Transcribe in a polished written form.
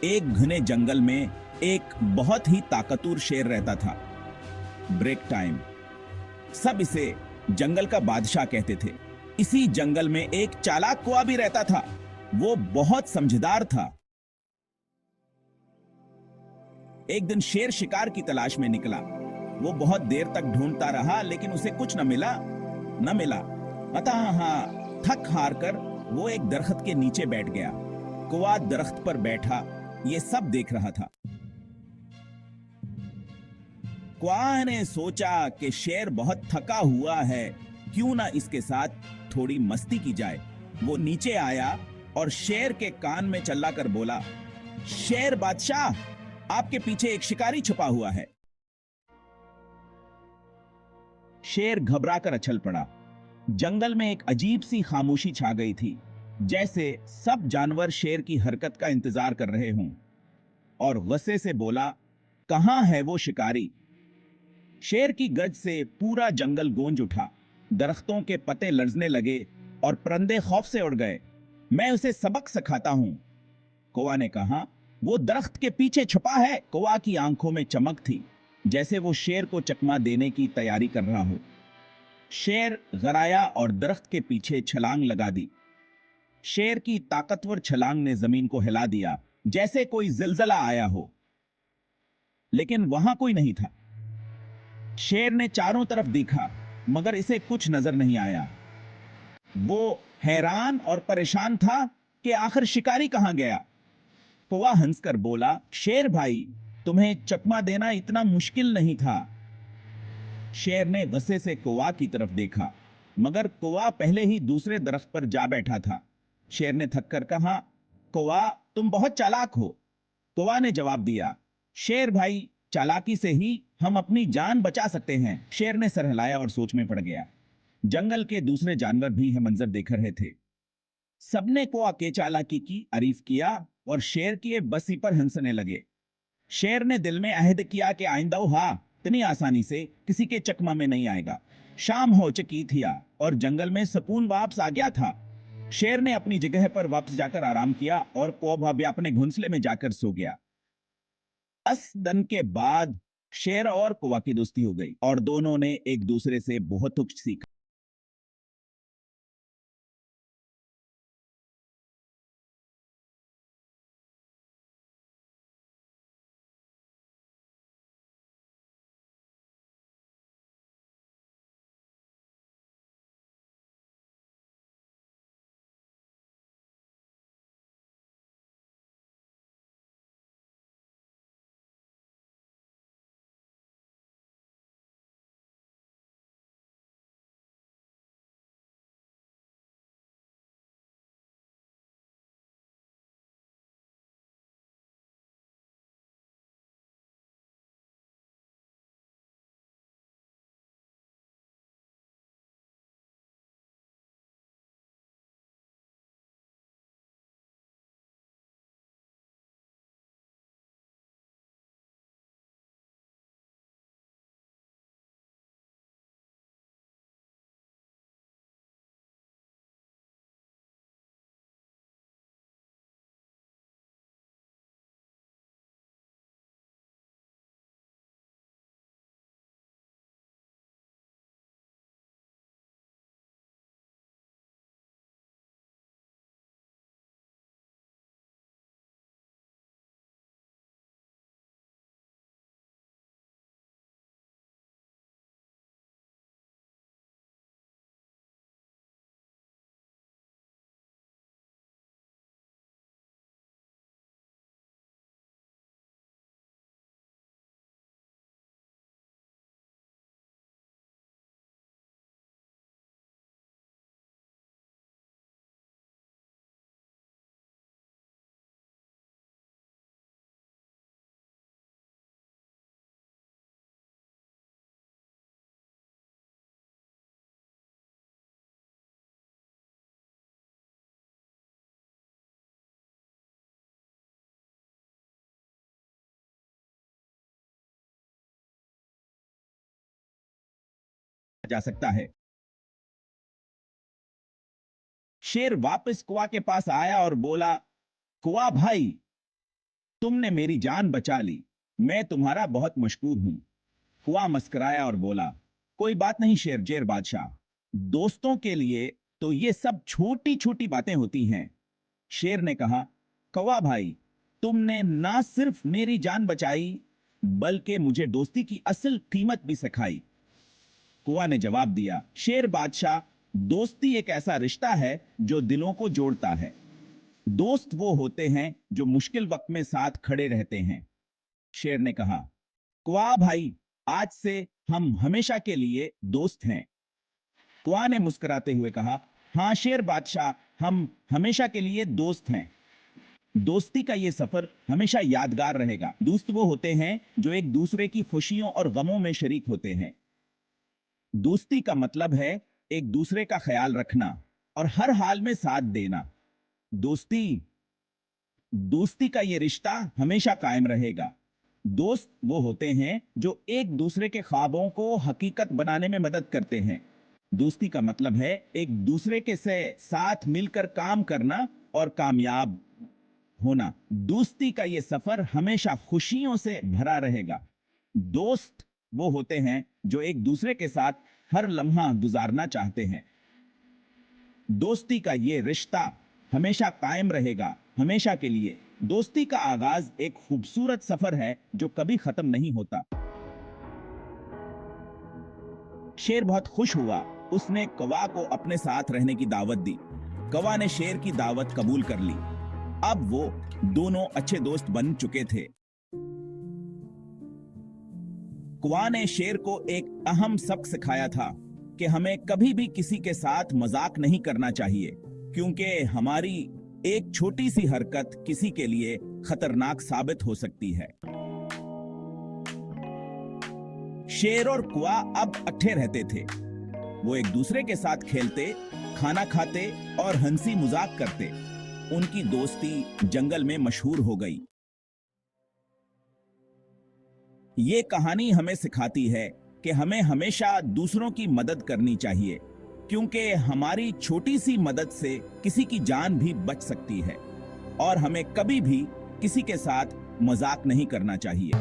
एक घने जंगल में एक बहुत ही ताकतवर शेर रहता था। ब्रेक टाइम, सब इसे जंगल का बादशाह कहते थे। इसी जंगल में एक चालाक कुआ भी रहता था। वो बहुत समझदार था। एक दिन शेर शिकार की तलाश में निकला। वो बहुत देर तक ढूंढता रहा, लेकिन उसे कुछ न मिला। अतः हाँ, थक हार कर वो एक दरख्त के नीचे बैठ गया। कुआ दरख्त पर बैठा ये सब देख रहा था। क्वाह ने सोचा कि शेर बहुत थका हुआ है, क्यों ना इसके साथ थोड़ी मस्ती की जाए। वो नीचे आया और शेर के कान में चिल्लाकर बोला, शेर बादशाह, आपके पीछे एक शिकारी छुपा हुआ है। शेर घबराकर उछल पड़ा। जंगल में एक अजीब सी खामोशी छा गई थी, जैसे सब जानवर शेर की हरकत का इंतजार कर रहे हों। और गुस्से से बोला, कहां है वो शिकारी? शेर की गर्ज से पूरा जंगल गूंज उठा। दरख्तों के पत्ते लर्जने लगे और परिंदे खौफ से उड़ गए। मैं उसे सबक सिखाता हूं, कौवा ने कहा। वो दरख्त के पीछे छुपा है। कौवा की आंखों में चमक थी, जैसे वो शेर को चकमा देने की तैयारी कर रहा हो। शेर गराया और दरख्त के पीछे छलांग लगा दी। शेर की ताकतवर छलांग ने जमीन को हिला दिया, जैसे कोई जिलजिला आया हो। लेकिन वहां कोई नहीं था। शेर ने चारों तरफ देखा, मगर इसे कुछ नजर नहीं आया। वो हैरान और परेशान था कि आखिर शिकारी कहां गया। कौवा हंसकर बोला, शेर भाई, तुम्हें चकमा देना इतना मुश्किल नहीं था। शेर ने गुस्से से कौवा की तरफ देखा, मगर कौवा पहले ही दूसरे दरख्त पर जा बैठा था। शेर ने थक कर कहा, कौवा, तुम बहुत चालाक हो। कौवा ने जवाब दिया, शेर भाई, चालाकी से ही हम अपनी जान बचा सकते हैं। शेर ने सर हिलाया और सोच में पड़ गया। जंगल के दूसरे जानवर भी यह मंजर देख रहे थे। सबने कौवा के चालाकी की तारीफ किया और शेर की बसी पर हंसने लगे। शेर ने दिल में अहद किया कि आइंदा इतनी आसानी से किसी के चकमा में नहीं आएगा। शाम हो चुकी थी और जंगल में सुकून वापस आ गया था। शेर ने अपनी जगह पर वापस जाकर आराम किया और कौवा भी अपने घोंसले में जाकर सो गया। 10 दिन के बाद शेर और कौवा की दोस्ती हो गई और दोनों ने एक दूसरे से बहुत कुछ सीखा जा सकता है। शेर वापस कुआ के पास आया और बोला, कुआ भाई, तुमने मेरी जान बचा ली। मैं तुम्हारा बहुत मशकूर हूं। कुआं मुस्कुराया और बोला, कोई बात नहीं शेर बादशाह। दोस्तों के लिए तो ये सब छोटी छोटी बातें होती हैं। शेर ने कहा, कौवा भाई, तुमने ना सिर्फ मेरी जान बचाई बल्कि मुझे दोस्ती की असल कीमत भी सिखाई। कुआं ने जवाब दिया, शेर बादशाह, दोस्ती एक ऐसा रिश्ता है जो दिलों को जोड़ता है। दोस्त वो होते हैं जो मुश्किल वक्त में साथ खड़े रहते हैं। शेर ने कहा, कुआं भाई, आज से हम हमेशा के लिए दोस्त हैं। कुआं ने मुस्कुराते हुए कहा, हां शेर बादशाह, हम हमेशा के लिए दोस्त हैं। दोस्ती का ये सफर हमेशा यादगार रहेगा। दोस्त वो होते हैं जो एक दूसरे की खुशियों और गमों में शरीक होते हैं। दोस्ती का मतलब है एक दूसरे का ख्याल रखना और हर हाल में साथ देना। दोस्ती दोस्ती का ये रिश्ता हमेशा कायम रहेगा। दोस्त वो होते हैं जो एक दूसरे के ख्वाबों को हकीकत बनाने में मदद करते हैं। दोस्ती का मतलब है एक दूसरे के से साथ मिलकर काम करना और कामयाब होना। दोस्ती का ये सफर हमेशा खुशियों से भरा रहेगा। दोस्त वो होते हैं जो एक दूसरे के साथ हर लम्हा गुजारना चाहते हैं। दोस्ती का ये रिश्ता हमेशा कायम रहेगा, हमेशा के लिए। दोस्ती का आगाज एक खूबसूरत सफर है जो कभी खत्म नहीं होता। शेर बहुत खुश हुआ। उसने कौवा को अपने साथ रहने की दावत दी। कौवा ने शेर की दावत कबूल कर ली। अब वो दोनों अच्छे दोस्त बन चुके थे। कौवा ने शेर को एक अहम सबक सिखाया था कि हमें कभी भी किसी के साथ मजाक नहीं करना चाहिए, क्योंकि हमारी एक छोटी सी हरकत किसी के लिए खतरनाक साबित हो सकती है। शेर और कौवा अब अट्ठे रहते थे। वो एक दूसरे के साथ खेलते, खाना खाते और हंसी मजाक करते। उनकी दोस्ती जंगल में मशहूर हो गई। ये कहानी हमें सिखाती है कि हमें हमेशा दूसरों की मदद करनी चाहिए, क्योंकि हमारी छोटी सी मदद से किसी की जान भी बच सकती है। और हमें कभी भी किसी के साथ मजाक नहीं करना चाहिए।